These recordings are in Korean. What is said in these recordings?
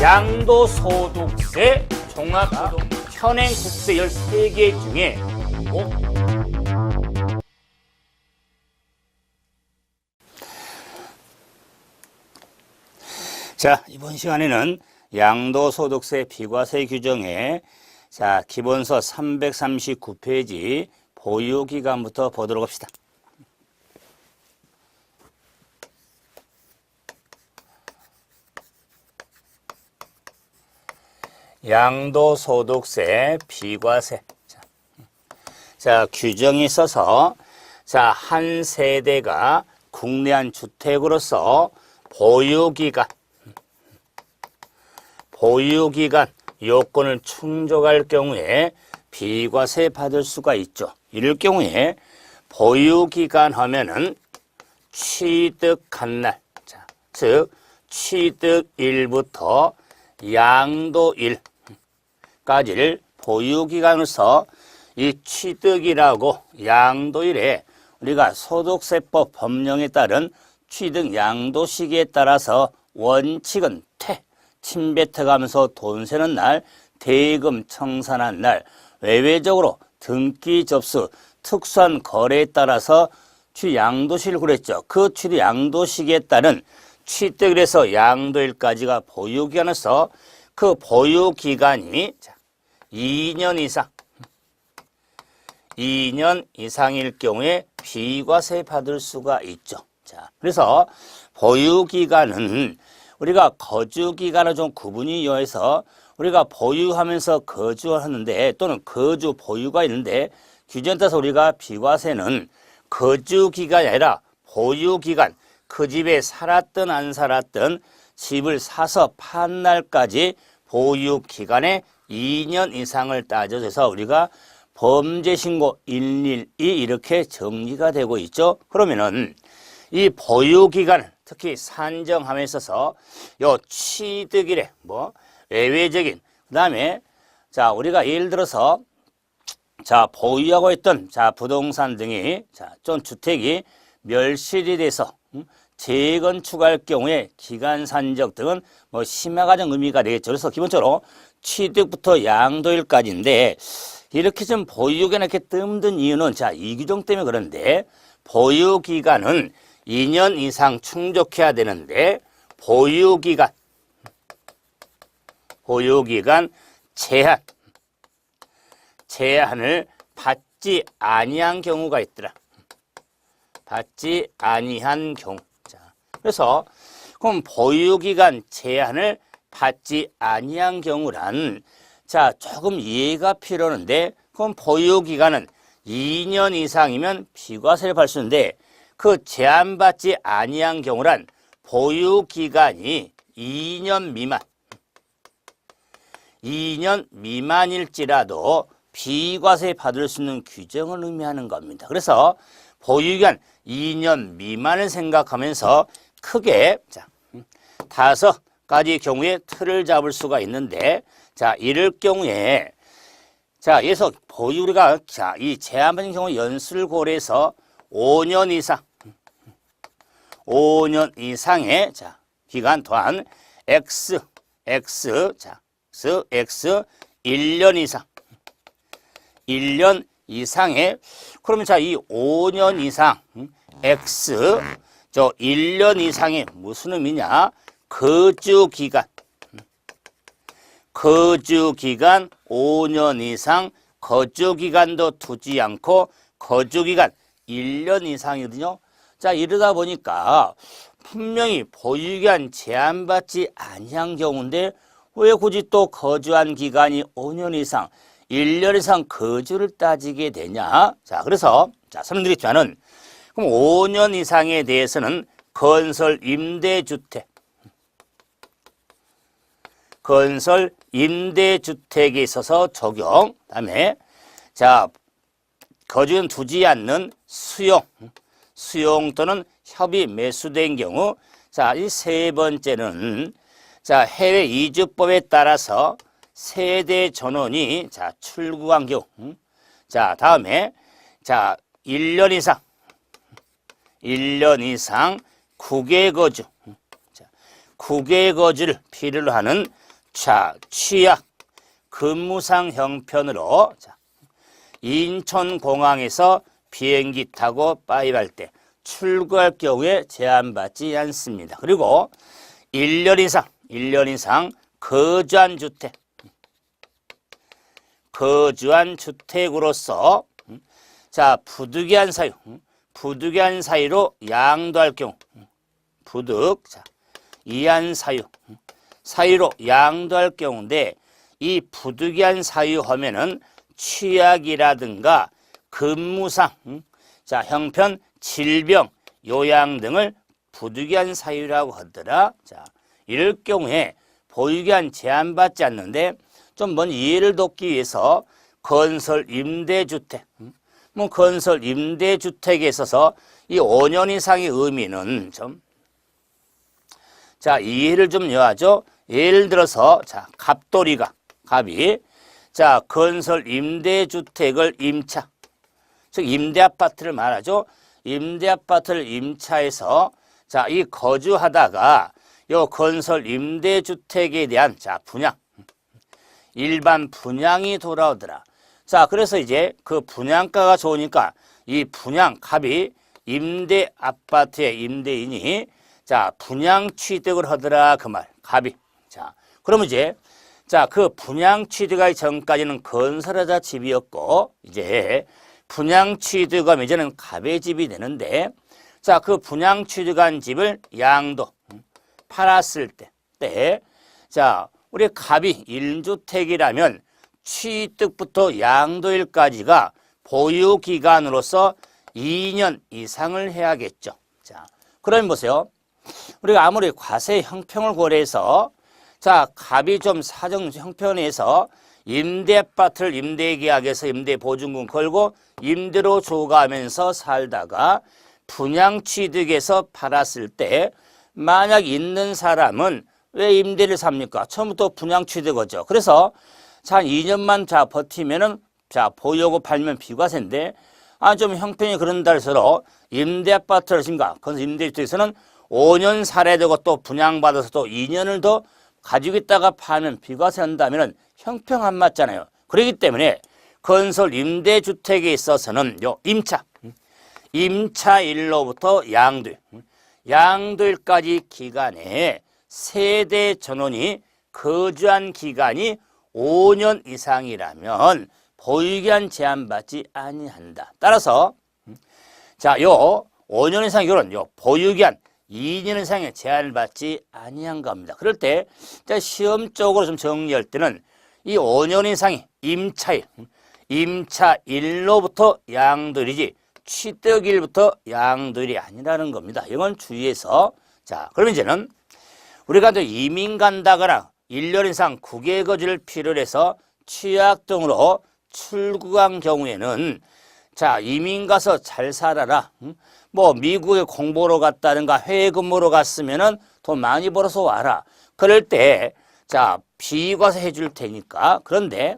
양도소득세, 종합소득, 현행국세 13개 중에 자, 이번 시간에는 양도소득세 비과세 규정에 기본서 339페이지 보유기간부터 보도록 합시다. 양도소득세 비과세. 자, 규정이 있어서 한 세대가 국내 한 주택으로서 보유기간 요건을 충족할 경우에 비과세 받을 수가 있죠. 이럴 경우에 보유기간 하면은 취득한 날, 즉 취득일부터 양도일까지를 보유기간으로서 이 취득일하고 양도일에 우리가 소득세법 법령에 따른 취득 양도 시기에 따라서 원칙은 침뱉어가면서 돈 세는 날, 대금 청산한 날, 외외적으로 등기 접수, 특수한 거래에 따라서 취양도시를 그랬죠. 그 취득 양도 시기에 따른 취득일에서 양도일까지가 보유기간에서 그 보유기간이 2년 이상일 경우에 비과세 받을 수가 있죠. 그래서 보유기간은 우리가 거주기간을 좀 구분이 요해서 우리가 보유하면서 거주하는데 또는 거주 보유가 있는데 규정에 따라서 우리가 비과세는 거주기간이 아니라 보유기간, 그 집에 살았든 안 살았든 집을 사서 판 날까지 보유기간에 2년 이상을 따져서 우리가 범죄신고 112 이렇게 정리가 되고 있죠. 그러면은 이 보유기간을 특히 산정함에 있어서 요 취득일에 외외적인 그다음에 우리가 예를 들어서 보유하고 있던 부동산 등이 좀 주택이 멸실이 돼서 재건축할 경우에 기간 산정 등은 심화가정 의미가 되겠죠. 그래서 기본적으로 취득부터 양도일까지인데 이렇게 좀 보유기간을 이렇게 뜸든 이유는 이 규정 때문에 그런데 보유기간은 2년 이상 충족해야 되는데 보유기간 제한을 받지 아니한 경우가 있더라. 받지 아니한 경우. 그래서 그럼 보유기간 제한을 받지 아니한 경우란 조금 이해가 필요한데 그럼 보유기간은 2년 이상이면 비과세를 받을 수 있는데 그 제한받지 아니한 경우란 보유기간이 2년 미만일지라도 비과세 받을 수 있는 규정을 의미하는 겁니다. 그래서 보유기간 2년 미만을 생각하면서 크게 5가지 경우에 틀을 잡을 수가 있는데 이럴 경우에 여기서 우리가 이 제한받는 경우 연수를 고려해서 5년 이상의 기간 또한 X 1년 이상의 그러면 이 5년 이상 X 1년 이상의 무슨 의미냐? 거주기간 5년 이상 거주기간도 두지 않고 거주기간 1년 이상이거든요. 이러다 보니까 분명히 보유기간 제한받지 아니한 경우인데 왜 굳이 또 거주한 기간이 5년 이상, 1년 이상 거주를 따지게 되냐? 그래서 설명드리자면 그럼 5년 이상에 대해서는 건설 임대주택에 있어서 적용. 그다음에 거주는 두지 않는 수용 또는 협의 매수된 경우. 이 세 번째는 해외 이주법에 따라서 세대 전원이 출국한 경우. 다음에 1년 이상 국외 거주를 필요로 하는 자, 취약, 근무상 형편으로 자, 인천공항에서 비행기 타고 빠이할 때 출국할 경우에 제한받지 않습니다. 그리고 1년 이상 거주한 주택으로서 자, 부득이한 사유로 양도할 경우 자, 이한 사유로 양도할 경우인데 이 부득이한 사유 하면은 취약이라든가 근무상 자, 형편, 질병, 요양 등을 부득이한 사유라고 하더라. 자, 이럴 경우에 보유기한 제한받지 않는데 좀 먼 이해를 돕기 위해서 건설 임대주택, 건설 임대주택에 있어서 이 5년 이상의 의미는 좀 자, 이해를 좀 여하죠. 예를 들어서 자, 갑이 자, 건설 임대주택을 임차, 즉 임대아파트를 말하죠. 임대아파트를 임차해서 자, 이 거주하다가 요 건설 임대주택에 대한 자, 분양, 일반 분양이 돌아오더라. 자, 그래서 이제 그 분양가가 좋으니까 이 분양 갑이 임대아파트의 임대인이 자, 분양 취득을 하더라 그 말. 갑이. 자, 그러면 이제 자, 그 분양 취득하기 전까지는 건설하자 집이었고 이제 분양 취득하면 이제는 갑의 집이 되는데 자, 그 분양 취득한 집을 양도 팔았을 때 자, 우리 갑이 1주택이라면 취득부터 양도일까지가 보유 기간으로서 2년 이상을 해야겠죠. 자, 그러면 보세요. 우리가 아무리 과세 형평을 고려해서 자, 갑이 좀 사정 형편에서 임대아파트를 임대계약에서 임대보증금 걸고 임대로 줘가면서 살다가 분양 취득해서 팔았을 때 만약 있는 사람은 왜 임대를 삽니까? 처음부터 분양 취득하죠. 그래서 자, 한 2년만 자 버티면은 자, 보유하고 팔면 비과세인데 좀 형편이 그런다 할수록 임대아파트를 심가 그래서 임대주택에서는 5년 살아야 되고 또 분양받아서 또 2년을 더 가지고 있다가 파면 비과세 한다면 형평 안 맞잖아요. 그렇기 때문에 건설 임대주택에 있어서는 요 임차일로부터 양도일까지 기간에 세대 전원이 거주한 기간이 5년 이상이라면 보유기한 제한받지 아니한다. 따라서 자, 요 5년 이상 결혼 요 보유기한 2년 이상의 제한을 받지 아니한 겁니다. 그럴 때 시험적으로 좀 정리할 때는 이 5년 이상의 임차일로부터 양도일이지 취득일부터 양도일이 아니라는 겁니다. 이건 주의해서 자, 그러면 이제는 우리가 또 이민 간다거나 1년 이상 국외 거주를 필요로 해서 취약 등으로 출국한 경우에는 자, 이민 가서 잘 살아라. 뭐 미국에 공부로 갔다든가 해외 근무로 갔으면은 돈 많이 벌어서 와라. 그럴 때 자, 비과세 해줄 테니까. 그런데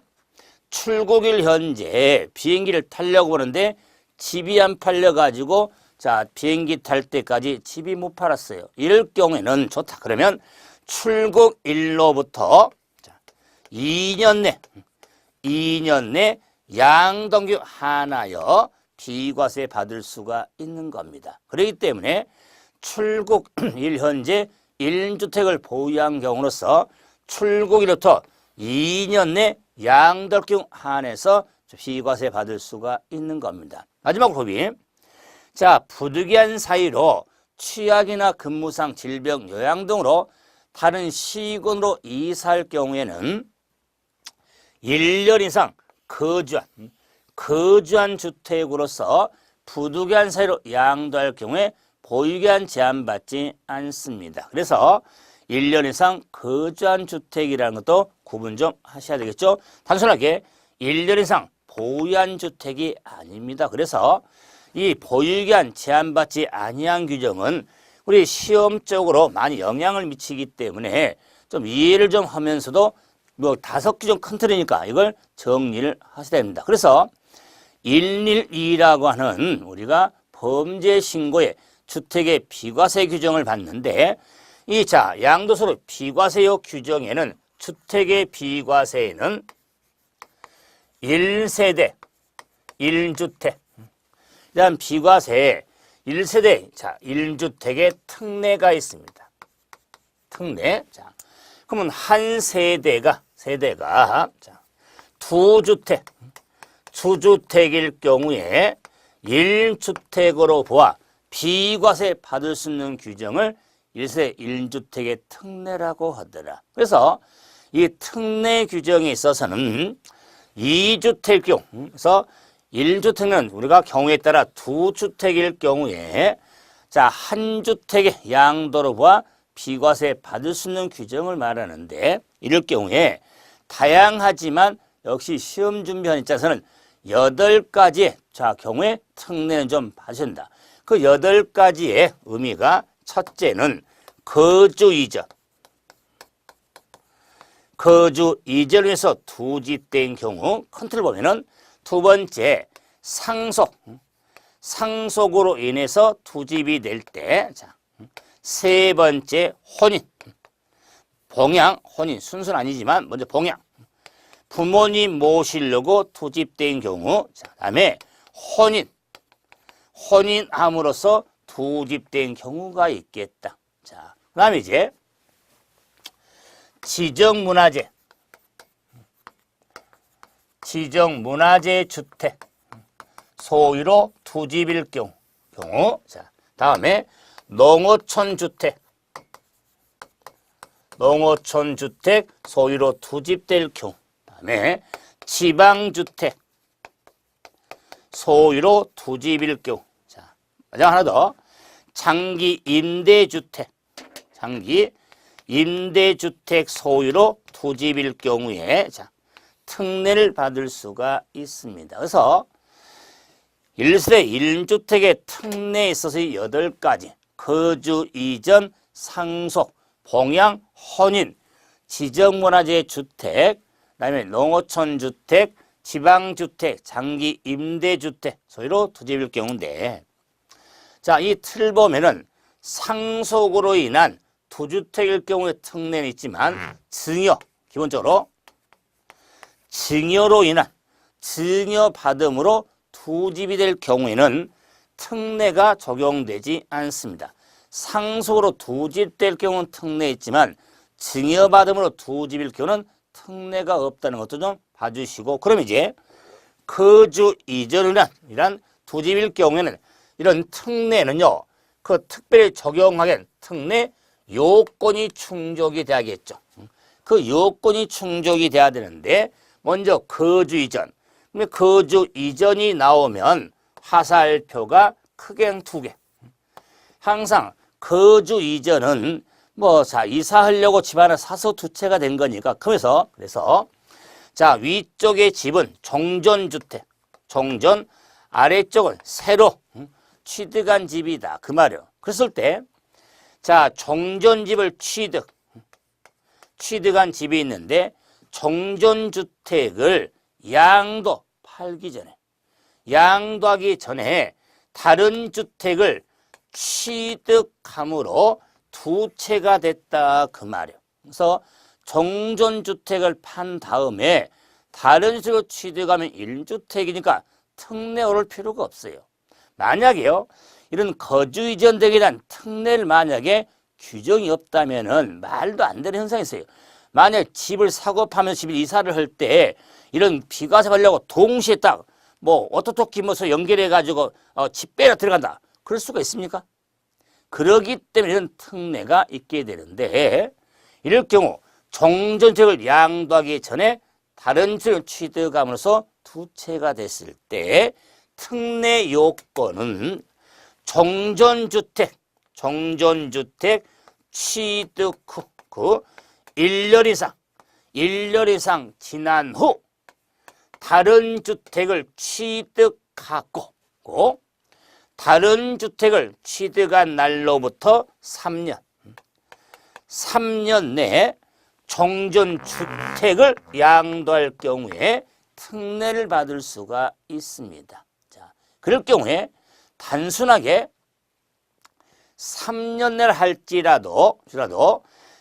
출국일 현재 비행기를 타려고 그러는데 집이 안 팔려가지고 자, 비행기 탈 때까지 집이 못 팔았어요. 이럴 경우에는 좋다. 그러면 출국일로부터 자, 2년 내 양동규 하나여 비과세 받을 수가 있는 겁니다. 그렇기 때문에 출국일 현재 1주택을 보유한 경우로서 출국일부터 2년 내 양덕경 한해서 비과세 받을 수가 있는 겁니다. 마지막 법이 자, 부득이한 사유로 취약이나 근무상 질병 요양 등으로 다른 시군으로 이사할 경우에는 1년 이상 거주한 주택으로서 부득이한 사유로 양도할 경우에 보유기한 제한받지 않습니다. 그래서 1년 이상 거주한 주택이라는 것도 구분 좀 하셔야 되겠죠. 단순하게 1년 이상 보유한 주택이 아닙니다. 그래서 이 보유기한 제한받지 아니한 규정은 우리 시험적으로 많이 영향을 미치기 때문에 좀 이해를 좀 하면서도 뭐 5규정 큰 틀이니까 이걸 정리를 하셔야 됩니다. 그래서 112라고 하는 우리가 범죄 신고에 주택의 비과세 규정을 봤는데 이 자, 양도소득 비과세요 규정에는 주택의 비과세에는 1세대 1주택, 일단 비과세에 1세대, 자, 1주택의 특례가 있습니다. 특례. 자, 그러면 한 세대가 자, 2주택, 주주택일 경우에 1주택으로 보아 비과세 받을 수 있는 규정을 1세대 1주택의 특례라고 하더라. 그래서 이 특례 규정에 있어서는 2주택일 경우, 그래서 1주택은 우리가 경우에 따라 2주택일 경우에 자, 한 주택의 양도로 보아 비과세 받을 수 있는 규정을 말하는데, 이럴 경우에 다양하지만 역시 시험 준비하는 입장에서는 8가지의 자, 경우에 특례는 좀 봐주셔야 된다. 그 8가지의 의미가, 첫째는 거주 이전. 거주 이전을 위해서 투집된 경우 컨트롤 보면은, 두 번째 상속으로 인해서 투집이 될 때, 자, 세 번째 혼인, 봉양, 혼인 순서는 아니지만 먼저 봉양, 부모님 모시려고 투집된 경우, 자, 그다음에 혼인함으로써 투집된 경우가 있겠다. 자, 그다음에 이제 지정문화재 주택 소유로 투집일 경우. 자, 다음에 농어촌 주택 소유로 투집될 경우. 다음에 지방주택 소유로 투집일 경우. 자, 마지막 하나 더. 장기 임대주택 소유로 투집일 경우에 자, 특례를 받을 수가 있습니다. 그래서 1세대 1주택의 특례에 있어서 8가지 거주 이전, 상속, 봉양, 혼인, 지정문화재 주택, 그다음에 농어촌 주택, 지방주택, 장기 임대주택 소유로 투집일 경우인데, 자, 이 틀 보면은 상속으로 인한 투주택일 경우에 특례는 있지만 기본적으로 증여로 인한 증여받음으로 투집이 될 경우에는 특례가 적용되지 않습니다. 상속으로 투집될 경우는 특례 있지만 증여받음으로 투집일 경우는 특례가 없다는 것도 좀 봐주시고, 그럼 이제 거주 이전을 이란 투집일 경우에는 이런 특례는요, 그 특별히 적용하기엔 특례 요건이 충족이 돼야겠죠. 그 요건이 충족이 돼야 되는데, 먼저 거주 이전. 거주 이전이 나오면 화살표가 크게 2개. 항상 거주 이전은 자, 이사하려고 집 하나 사서 2채가 된 거니까. 그래서 자, 위쪽의 집은 종전주택, 아래쪽은 새로 취득한 집이다, 그 말이에요. 그랬을 때, 자, 종전집을 취득한 집이 있는데, 종전주택을 양도하기 전에 다른 주택을 취득함으로 2채가 됐다, 그 말이에요. 그래서 종전주택을 판 다음에 다른 주택을 취득하면 1주택이니까 특례 오를 필요가 없어요. 만약에요, 이런 거주 이전되기 위한 특례를 만약에 규정이 없다면은 말도 안 되는 현상이 있어요. 만약 집을 사고 파면 집을 이사를 할 때 이런 비과세 하려고 동시에 딱 오토토키 연결해 가지고 집 빼러 들어간다, 그럴 수가 있습니까? 그러기 때문에 이런 특례가 있게 되는데, 이럴 경우 종전주택을 양도하기 전에 다른 주택을 취득함으로써 2채가 됐을 때 특례 요건은 종전주택 취득 후 1년 이상 지난 후 다른 주택을 취득하고, 다른 주택을 취득한 날로부터 3년 내에 종전주택을 양도할 경우에 특례를 받을 수가 있습니다. 자, 그럴 경우에 단순하게 3년 내를 할지라도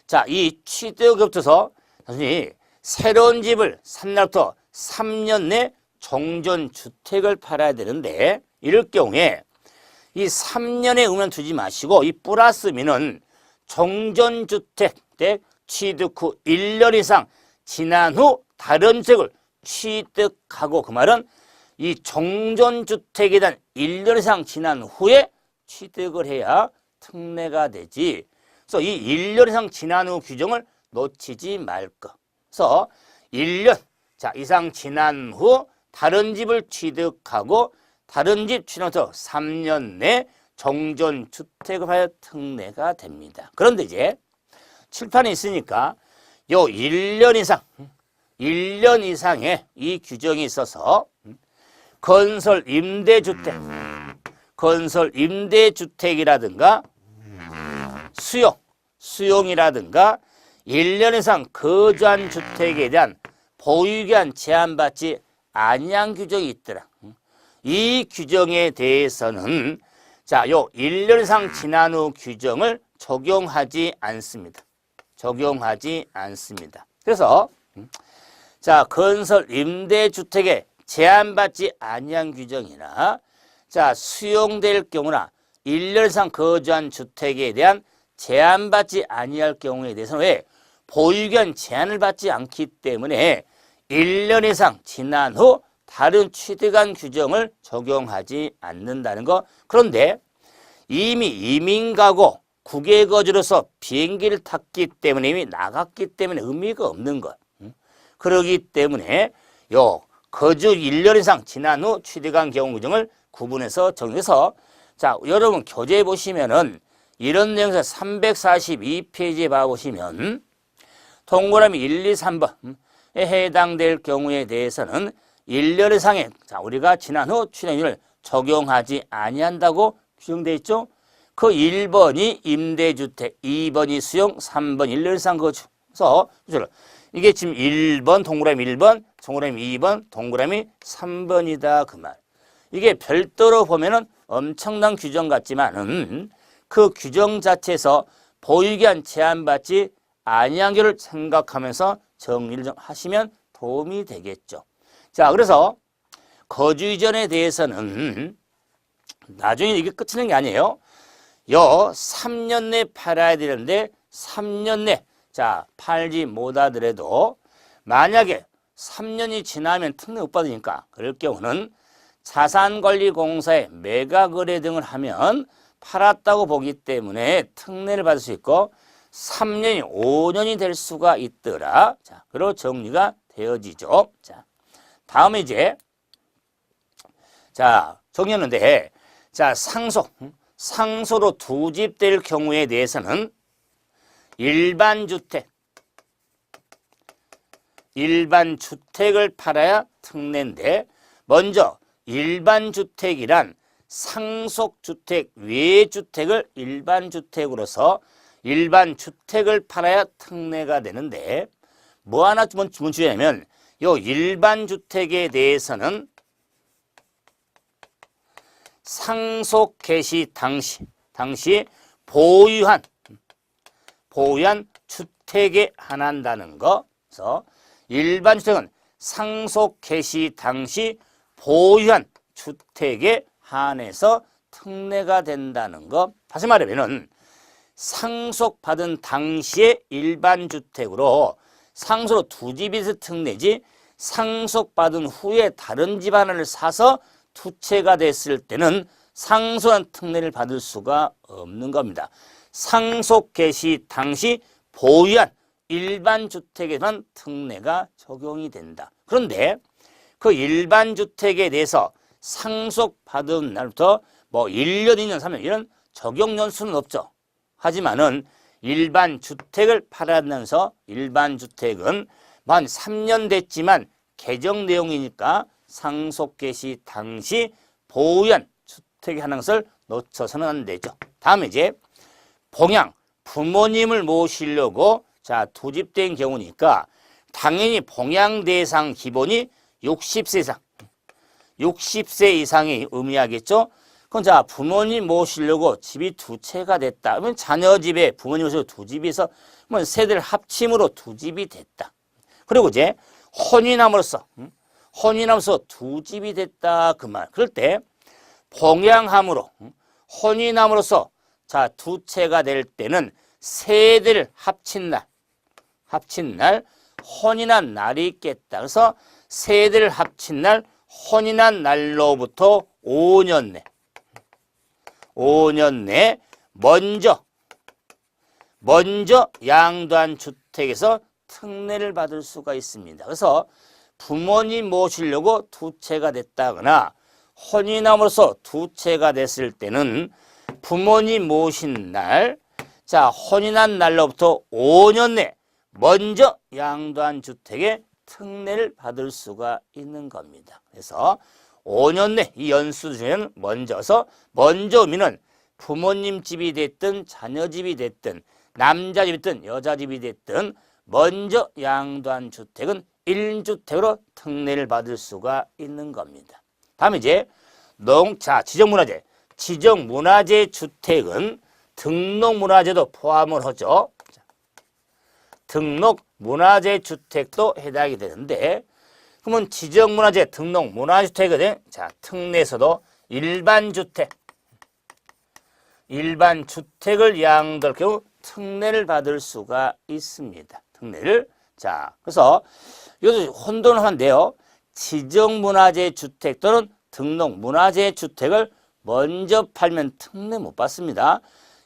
자, 이 취득에 붙어서 단순히 새로운 집을 산 날부터 3년 내 종전주택을 팔아야 되는데 이럴 경우에 이 3년의 의무는 두지 마시고 이 플러스 미는 종전주택 취득 후 1년 이상 지난 후 다른 주택을 취득하고, 그 말은 이 종전주택에 대한 1년 이상 지난 후에 취득을 해야 특례가 되지. 그래서 이 1년 이상 지난 후 규정을 놓치지 말 것. 그래서 1년 이상 지난 후 다른 집을 취득하고 다른 집 취득해서 3년 내 종전주택을 하여 특례가 됩니다. 그런데 이제 칠판에 있으니까 요 1년 이상의 이 규정이 있어서 건설 임대주택이라든가 수용이라든가 1년 이상 거주한 주택에 대한 보유기한 제한받지 아니한 규정이 있더라. 이 규정에 대해서는 요 1년 이상 지난 후 규정을 적용하지 않습니다. 그래서 건설 임대주택에 제한받지 아니한 규정이나 수용될 경우나 1년 이상 거주한 주택에 대한 제한받지 아니할 경우에 대해서는 왜 보유기한 제한을 받지 않기 때문에 1년 이상 지난 후 다른 취득한 규정을 적용하지 않는다는 거. 그런데 이미 이민가고 국외거주로서 비행기를 탔기 때문에 이미 나갔기 때문에 의미가 없는 것. 그러기 때문에 거주 1년 이상 지난 후 취득한 경우 규정을 구분해서 정해서 여러분 교재에 보시면은 이런 내용에서 342페이지에 봐보시면 동그라미 1, 2, 3번에 해당될 경우에 대해서는 1년 이상의 우리가 지난 후 취득률을 적용하지 아니한다고 규정되어 있죠. 그 1번이 임대주택, 2번이 수용, 3번 1년 이상 거주. 그래서 이게 지금 1번 동그라미 1번, 동그라미 2번, 동그라미 3번이다 그 말. 이게 별도로 보면은 엄청난 규정 같지만은 그 규정 자체에서 보유기한 제한받지 아니한 경우를 생각하면서 정리를 좀 하시면 도움이 되겠죠. 그래서 거주 이전에 대해서는 나중에 이게 끝이는 게 아니에요. 3년 내 팔아야 되는데 3년 내 팔지 못하더라도 만약에 3년이 지나면 특례 못 받으니까 그럴 경우는 자산관리공사에 매각의뢰 등을 하면 팔았다고 보기 때문에 특례를 받을 수 있고 3년이 5년이 될 수가 있더라. 그리고 정리가 되어지죠. 다음에 이제 정리했는데 상소로 두 집 될 경우에 대해서는 일반 주택을 팔아야 특례인데, 먼저 일반 주택이란 상속주택 외의 주택을 일반 주택으로서 일반 주택을 팔아야 특례가 되는데, 뭐 하나 주의하면 요 일반 주택에 대해서는 상속 개시 당시 보유한 주택에 한한다는 거. 그래서 일반 주택은 상속 개시 당시 보유한 주택에 한해서 특례가 된다는 거. 다시 말하면은 상속받은 당시의 일반 주택으로 상소로 두 집에서 특례지, 상속받은 후에 다른 집 하나를 사서 두 채가 됐을 때는 상소한 특례를 받을 수가 없는 겁니다. 상속 개시 당시 보유한 일반 주택에만 특례가 적용이 된다. 그런데 그 일반 주택에 대해서 상속받은 날부터 1년, 2년, 3년 이런 적용 연수는 없죠. 하지만은 일반 주택을 팔아면서 일반 주택은 만 3년 됐지만 개정 내용이니까 상속 개시 당시 보유한 주택의 하는 것을 놓쳐서는 안 되죠. 다음에 이제 봉양, 부모님을 모시려고 두 집 된 경우니까 당연히 봉양 대상 기본이 60세 이상, 60세 이상이 의미하겠죠. 그럼 자, 부모님 모시려고 집이 두 채가 됐다. 그러면 자녀 집에 부모님 모시고 두 집에서 그러면 세대를 합침으로 두 집이 됐다. 그리고 이제 혼인함으로써 두 집이 됐다 그 말. 그럴 때 봉양함으로 혼인함으로써 자, 두 채가 될 때는 세대를 합친 날 혼인한 날이 있겠다. 그래서 세대를 합친 날 혼인한 날로부터 5년 내 먼저 양도한 주택에서 특례를 받을 수가 있습니다. 그래서 부모님 모시려고 두 채가 됐다거나 혼인함으로써 두 채가 됐을 때는 부모님 모신 날, 자, 혼인한 날로부터 5년 내 먼저 양도한 주택에 특례를 받을 수가 있는 겁니다. 그래서 5년 내 이 연수 중에는 먼저미는 부모님 집이 됐든 자녀 집이 됐든 남자 집이 됐든 여자 집이 됐든 먼저 양도한 주택은 1주택으로 특례를 받을 수가 있는 겁니다. 다음에 이제 지정문화재. 지정문화재 주택은 등록문화재도 포함을 하죠. 등록문화재 주택도 해당이 되는데 그러면 지정문화재 등록문화주택은 자, 특례에서도 일반 주택을 양도할 경우 특례를 받을 수가 있습니다. 특례를. 자, 그래서 이것도 혼돈한데요. 지정문화재 주택 또는 등록문화재 주택을 먼저 팔면 특례 못 받습니다.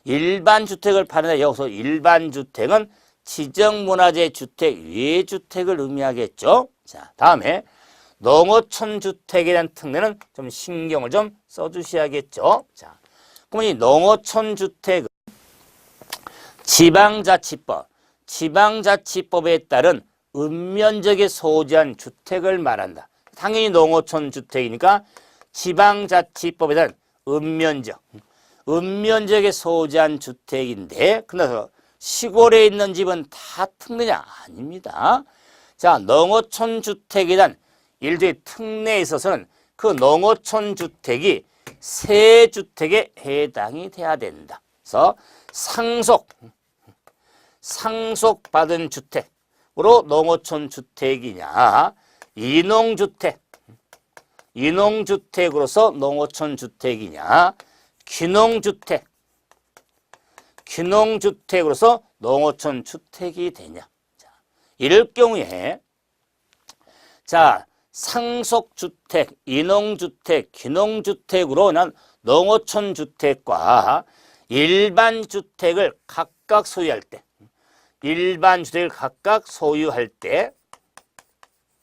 일반 주택을 파는데 여기서 일반 주택은 지정문화재 주택 외 주택을 의미하겠죠. 자, 다음에 농어촌 주택에 대한 특례는 좀 신경을 좀 써주셔야겠죠. 자, 그러면 이 농어촌 주택은 지방자치법에 따른 읍면적에 소재한 주택을 말한다. 당연히 농어촌 주택이니까 지방자치법에 따른 읍면적에 소재한 주택인데, 그래서 시골에 있는 집은 다 특례냐? 아닙니다. 자, 농어촌 주택에 대한 일종의 특례에 있어서는 그 농어촌 주택이 세 주택에 해당이 돼야 된다. 그래서 상속받은 주택으로 농어촌 주택이냐, 인농주택으로서 농어촌 주택이냐, 귀농주택으로서 농어촌 주택이 되냐. 자, 이럴 경우에 자, 상속주택, 인농주택, 귀농주택으로 난 농어촌 주택과 일반 주택을 각각 소유할 때,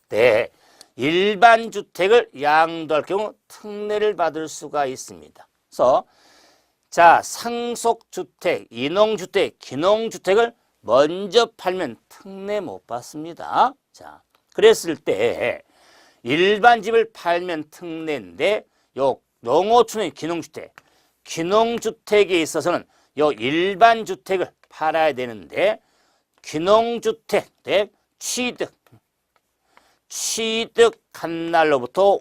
네, 일반 주택을 양도할 경우 특례를 받을 수가 있습니다. 그래서 자, 상속주택, 인농주택, 귀농주택을 먼저 팔면 특례 못 받습니다. 자, 그랬을 때 일반 집을 팔면 특례인데 요 농어촌의 귀농주택에 있어서는 요 일반 주택을 팔아야 되는데 귀농주택 대 취득한 날로부터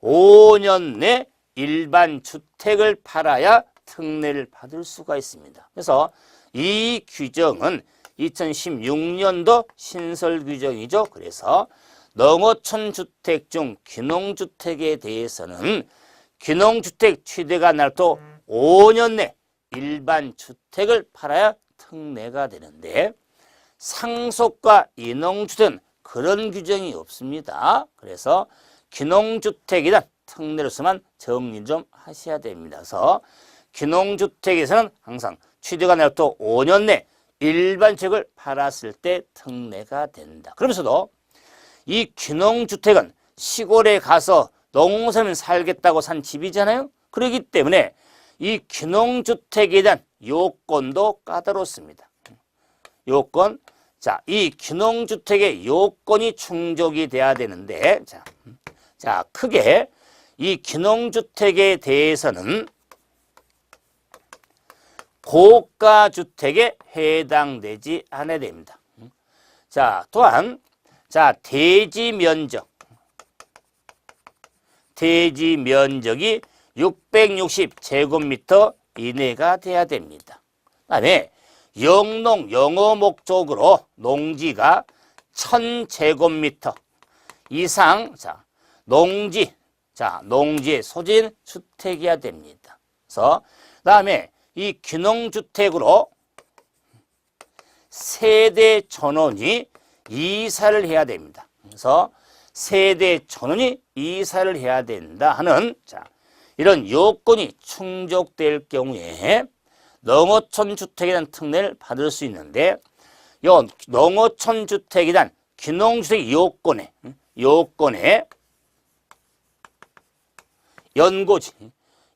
5년 내 일반 주택을 팔아야 특례를 받을 수가 있습니다. 그래서 이 규정은 2016년도 신설 규정이죠. 그래서 농어촌 주택 중 귀농주택에 대해서는 귀농주택 취득한 날부터 5년 내 일반 주택을 팔아야 특례가 되는데 상속과 인농주택은 그런 규정이 없습니다. 그래서 귀농주택이란 특례로서만 정리 좀 하셔야 됩니다. 그래서 귀농주택에서는 항상 취득한 날부터 5년 내 일반 주택을 팔았을 때 특례가 된다. 그러면서도 이 귀농주택은 시골에 가서 농사만 살겠다고 산 집이잖아요. 그렇기 때문에 이 귀농주택에 대한 요건도 까다롭습니다. 요건. 자, 이 귀농주택의 요건이 충족이 돼야 되는데, 자, 크게 이 귀농주택에 대해서는 고가주택에 해당되지 않아야 됩니다. 자, 또한, 자, 대지 대지 면적이 660제곱미터 이내가 돼야 됩니다. 그다음에 영농, 영어 목적으로 농지가 1000제곱미터 이상, 자, 농지의 소재인 주택이어야 됩니다. 그래서, 그 다음에 이 귀농주택으로 세대 전원이 이사를 해야 됩니다. 그래서 세대 전원이 이사를 해야 된다 하는, 자, 이런 요건이 충족될 경우에 농어촌 주택에 대한 특례를 받을 수 있는데, 요 농어촌 주택에 대한 귀농주택 요건에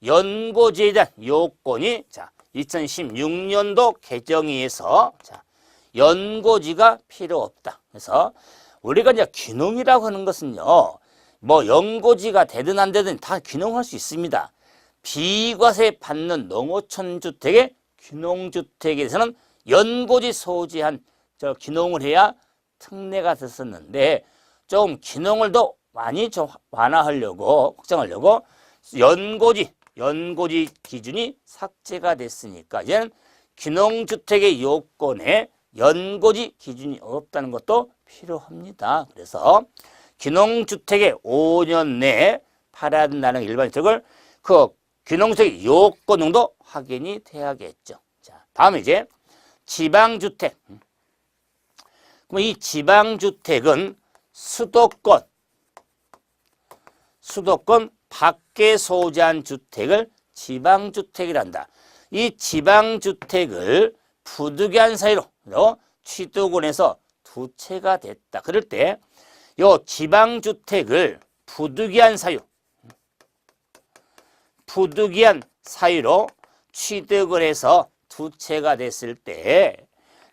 연고지에 대한 요건이, 자, 2016년도 개정에 의해서, 자, 연고지가 필요 없다. 그래서 우리가 이제 귀농이라고 하는 것은요, 뭐 연고지가 되든 안 되든 다 귀농할 수 있습니다. 비과세 받는 농어촌 주택의 귀농주택에 대해서는 연고지 소지한 귀농을 해야 특례가 됐었는데, 좀 귀농을 더 많이 좀 완화하려고, 확장하려고 연고지 기준이 삭제가 됐으니까 이제는 귀농주택의 요건에 연고지 기준이 없다는 것도 필요합니다. 그래서 귀농주택의 5년 내에 팔아야 된다는 일반적을 그 귀농주택의 요건 정도 확인이 돼야겠죠. 자, 다음에 이제 지방주택. 그럼 이 지방주택은 수도권 밖에 소재한 주택을 지방주택이란다. 이 지방주택을 부득이한 사유로 취득원에서 두 채가 됐다. 그럴 때 요 지방주택을 부득이한 사유로 취득을 해서 두 채가 됐을 때,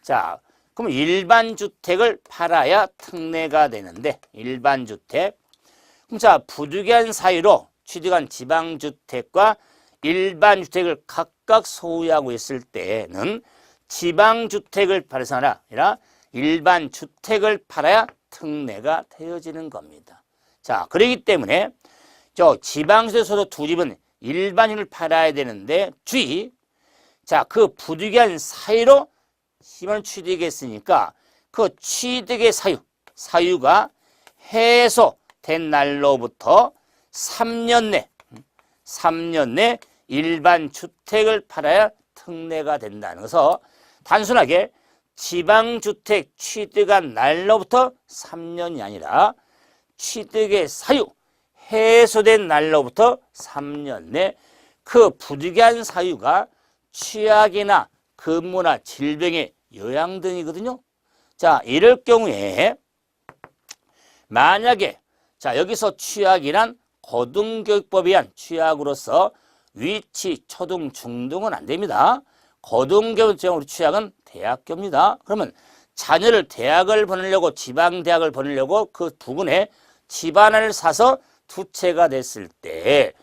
자, 그럼 일반 주택을 팔아야 특례가 되는데, 일반 주택. 그럼 자, 부득이한 사유로 취득한 지방 주택과 일반 주택을 각각 소유하고 있을 때는 지방 주택을 팔아서 아니라 일반 주택을 팔아야 특례가 되어지는 겁니다. 자, 그렇기 때문에 저 지방 주택에서도 두 집은 일반인을 팔아야 되는데 주의. 자, 그 부득이한 사유로 집을 취득했으니까 그 취득의 사유가 해소된 날로부터 3년 내 일반 주택을 팔아야 특례가 된다는 것은 단순하게 지방주택 취득한 날로부터 3년이 아니라 취득의 사유 해소된 날로부터 3년 내 그 부득이한 사유가 취약이나 근무나 질병의 요양 등이거든요. 자, 이럴 경우에 만약에, 자, 여기서 취약이란 고등교육법에 의한 취약으로서 위치, 초등, 중등은 안 됩니다. 고등교육적으로 취약은 대학교입니다. 그러면 자녀를 대학을 보내려고, 지방대학을 보내려고 그 부근에 집 하나를 사서 두 채가 됐을 때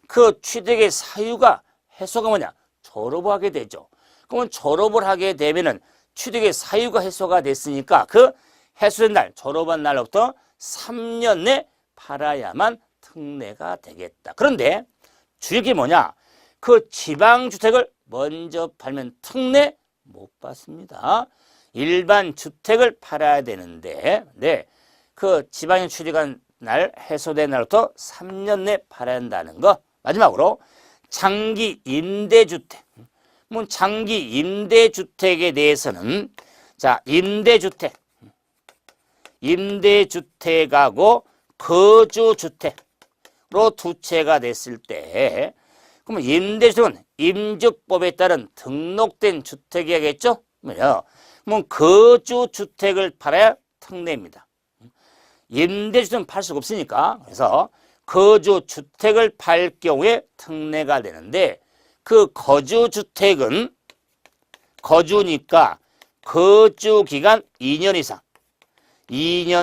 그 취득의 사유가 해소가 뭐냐? 졸업을 하게 되죠. 그러면 졸업을 하게 되면은 취득의 사유가 해소가 됐으니까 그 해소된 날, 졸업한 날로부터 3년 내 팔아야만 특례가 되겠다. 그런데 주의가 뭐냐? 그 지방주택을 먼저 팔면 특례 못 받습니다. 일반 주택을 팔아야 되는데, 네, 그 지방에 취득한 날, 해소된 날부터 3년 내 팔아야 한다는 거. 마지막으로 장기 임대주택. 장기 임대주택에 대해서는, 자, 임대주택하고 거주주택으로 두 채가 됐을 때, 그러면 임대주택은 임주법에 따른 등록된 주택이야겠죠? 그럼 거주주택을 팔아야 특례입니다. 임대주택은 팔 수가 없으니까. 그래서 거주주택을 팔 경우에 특례가 되는데, 그 거주주택은 거주니까 거주기간 2년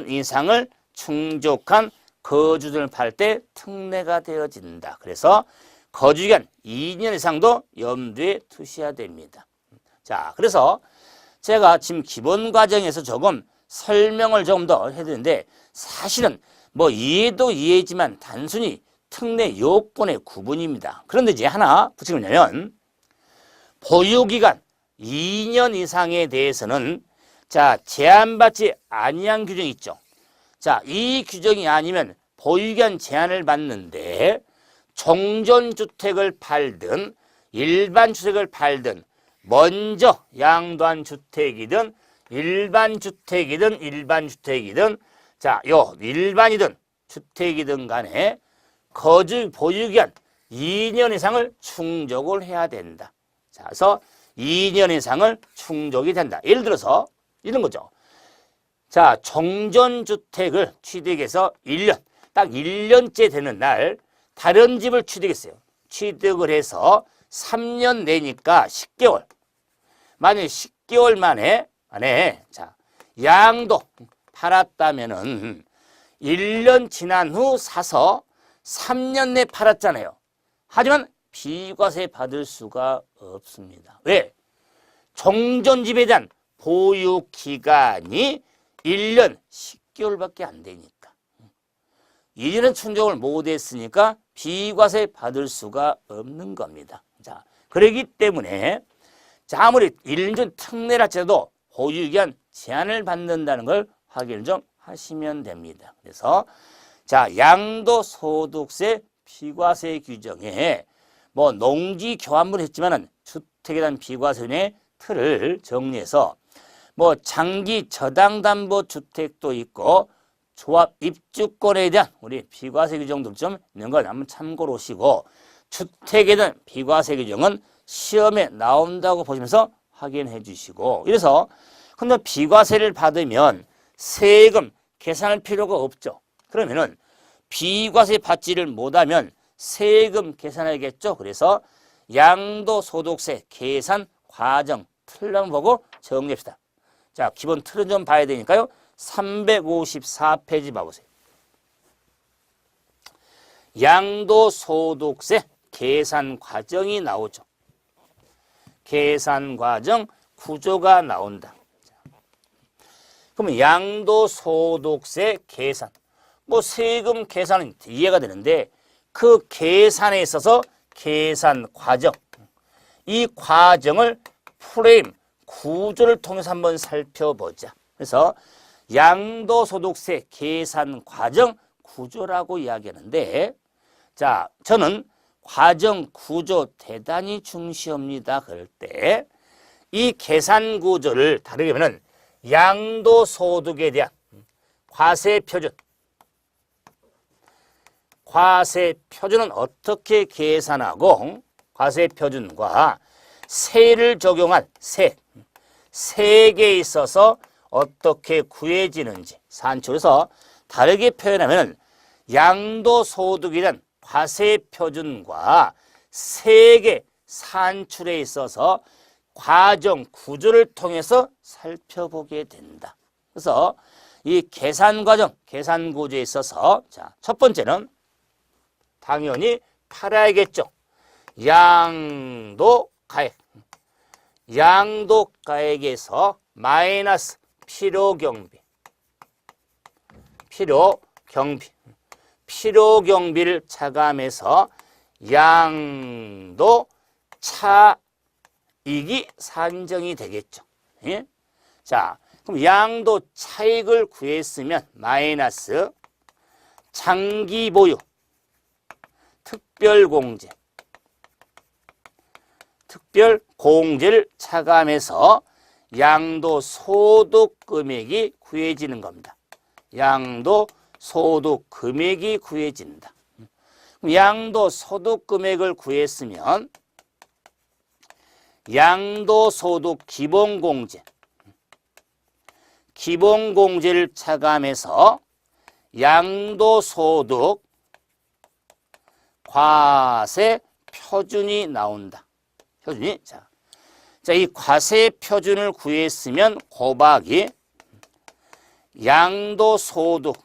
이상을 충족한 거주들을 팔 때 특례가 되어진다. 그래서 거주기간 2년 이상도 염두에 두셔야 됩니다. 자, 그래서 제가 지금 기본 과정에서 조금 설명을 좀 더 해드렸는데, 사실은 뭐 이해도 이해지만 단순히 특례 요건의 구분입니다. 그런데 이제 하나 붙이면 보유기간 2년 이상에 대해서는 자, 제한받지 아니한 규정이 있죠. 자, 이 규정이 아니면 보유기간 제한을 받는데 종전주택을 팔든 일반 주택을 팔든 먼저 양도한 주택이든 일반 주택이든 자, 요 일반이든 주택이든 간에 거주 보유기간 2년 이상을 충족을 해야 된다. 자, 그래서 2년 이상을 충족이 된다. 예를 들어서 이런 거죠. 자, 종전주택을 취득해서 1년, 딱 1년째 되는 날 다른 집을 취득했어요. 취득을 해서 3년 내니까 10개월. 만약에 10개월 만에 자, 양도 팔았다면은 1년 지난 후 사서 3년 내 팔았잖아요. 하지만 비과세 받을 수가 없습니다. 왜? 종전집에 대한 보유 기간이 1년 10개월밖에 안 되니까. 2년은 충족을 못했으니까 비과세 받을 수가 없는 겁니다. 자, 그렇기 때문에 자, 아무리 1년 특례라 해도 보유기간 제한을 받는다는 걸 확인을 좀 하시면 됩니다. 그래서 자, 양도소득세 비과세 규정에 뭐 농지 교환을 했지만은 주택에 대한 비과세의 틀을 정리해서 뭐 장기 저당담보 주택도 있고 조합 입주권에 대한 우리 비과세 규정도 좀 있는 걸 한번 참고로 하시고 주택에 대한 비과세 규정은 시험에 나온다고 보시면서 확인해 주시고 이래서 근데 비과세를 받으면 세금 계산할 필요가 없죠. 그러면은 비과세 받지를 못하면 세금 계산해야겠죠. 그래서 양도소득세 계산 과정 틀을 한번 보고 정리합시다. 자, 기본 틀은 좀 봐야 되니까요. 354페이지 봐보세요. 양도소득세 계산 과정이 나오죠. 계산 과정 구조가 나온다. 그러면 양도소득세 계산. 뭐 세금 계산은 이해가 되는데 그 계산에 있어서 계산 과정. 이 과정을 프레임 구조를 통해서 한번 살펴보자. 그래서 양도소득세 계산 과정 구조라고 이야기하는데 자, 저는 과정 구조 대단히 중시합니다. 그럴 때 이 계산 구조를 다르게 보면 양도소득에 대한 과세 표준. 과세 표준은 어떻게 계산하고 과세 표준과 세를 적용한 세액에 있어서 어떻게 구해지는지 산출해서 다르게 표현하면 양도소득에 대한 과세 표준과 세액의 산출에 있어서 과정 구조를 통해서 살펴보게 된다. 그래서 이 계산 과정, 계산 구조에 있어서 자, 첫 번째는 당연히 팔아야겠죠. 양도가액. 양도가액에서 마이너스 필요경비. 필요경비를 차감해서 양도 차익이 산정이 되겠죠. 예? 자, 그럼 양도 차익을 구했으면 마이너스 장기 보유, 특별공제를 차감해서 양도소득 금액이 구해지는 겁니다. 양도소득 금액이 구해진다. 양도소득 금액을 구했으면 양도소득 기본공제를 차감해서 양도소득 과세 표준이 나온다. 표준이. 자, 이 과세 표준을 구했으면 곱하기 양도소득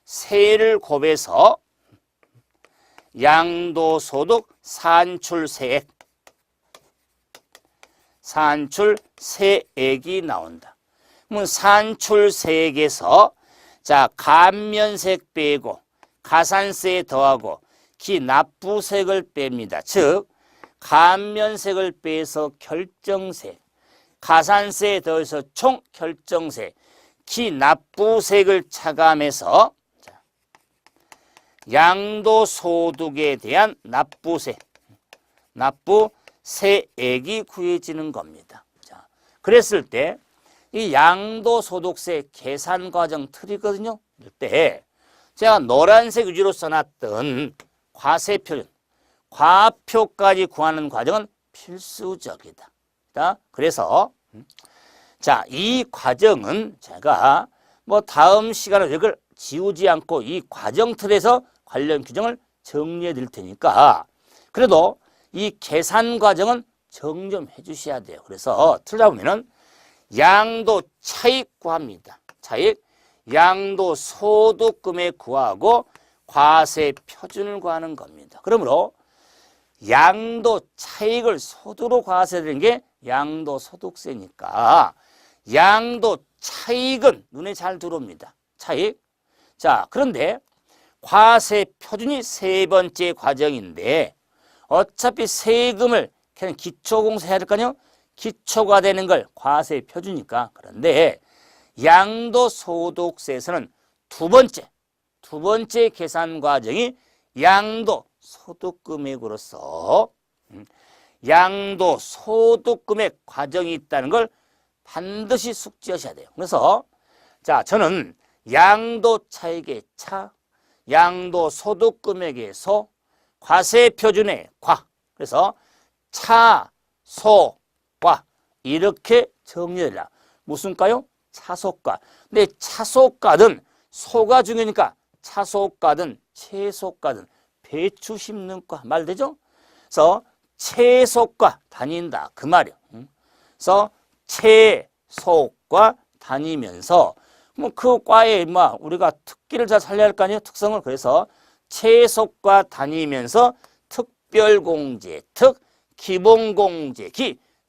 세율을 곱해서 양도소득 산출세액이 나온다. 그러면 산출세액에서 자, 감면세 빼고 가산세에 더하고 기납부세액을 뺍니다. 즉 감면세액을 빼서 결정세, 가산세에 더해서 총 결정세, 기납부세액을 차감해서 양도소득에 대한 납부세액이 구해지는 겁니다. 자, 그랬을 때 이 양도소득세 계산 과정 틀이거든요. 이때 제가 노란색 위주로 써놨던 과세표준, 과표까지 구하는 과정은 필수적이다. 그래서 자, 이 과정은 제가 뭐 다음 시간에 이걸 지우지 않고 이 과정 틀에서 관련 규정을 정리해 드릴 테니까 그래도 이 계산 과정은 정점해 주셔야 돼요. 그래서 틀 잡으면은 양도 차익 구합니다. 차익, 양도 소득금액 구하고 과세 표준을 구하는 겁니다. 그러므로 양도 차익을 소득으로 과세되는 게 양도 소득세니까 양도 차익은 눈에 잘 들어옵니다. 차익. 자, 그런데 과세 표준이 세 번째 과정인데 어차피 세금을 그냥 기초공사 해야 될까요? 기초가 되는 걸 과세 표준이니까. 그런데 양도소득세에서는 두 번째 계산 과정이 양도소득금액으로서 양도소득금액 과정이 있다는 걸 반드시 숙지하셔야 돼요. 그래서 자, 저는 양도차익의 차, 양도소득금액의 소, 과세표준의 과. 그래서 차, 소, 과 이렇게 정리해라. 무슨 과요? 차소가. 근데 차소가든 소가 중요하니까 차소가든 채소가든 배추 심는 과 말되죠? 그래서 채소과 다닌다 그 말이요. 그래서 채소과 다니면서 뭐 그 과에 우리가 특기를 잘 살려야 할 거 아니에요? 특성을. 그래서 채소과 다니면서 특별공제, 기본공제,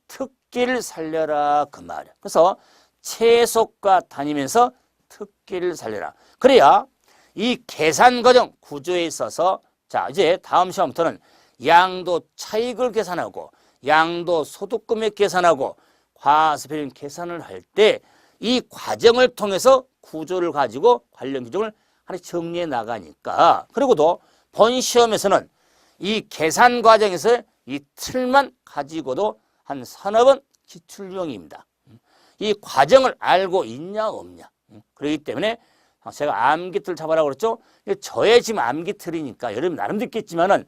특기를 살려라 그 말이에요. 그래서 채소과 다니면서 특기를 살려라. 그래야 이 계산 과정 구조에 있어서 자, 이제 다음 시험부터는 양도 차익을 계산하고 양도 소득금액 계산하고 과세표준 계산을 할 때 이 과정을 통해서 구조를 가지고 관련 규정을 하나씩 정리해 나가니까. 그리고도 본 시험에서는 이 계산 과정에서 이 틀만 가지고도 한 서너 번 기출 유형입니다. 이 과정을 알고 있냐 없냐. 그렇기 때문에 제가 암기틀 잡아라고 그랬죠. 저의 지금 암기틀이니까 여러분 나름대로 있겠지만은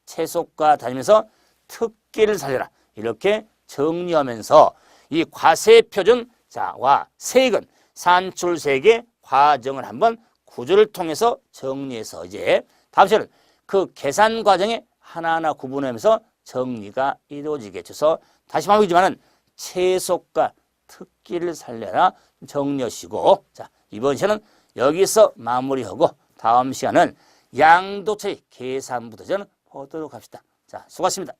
채소과 다니면서 특기를 살려라. 이렇게 정리하면서 이 과세표준 자와 세액은 산출세액의 과정을 한번 구조를 통해서 정리해서 이제 다음 시간은 그 계산 과정에 하나하나 구분하면서 정리가 이루어지겠죠. 그래서 다시 말하지만은 채소과 특기를 살려라 정리하시고 자, 이번 시간은 여기서 마무리하고 다음 시간은 양도차익 계산부터 저는 보도록 합시다. 자, 수고하셨습니다.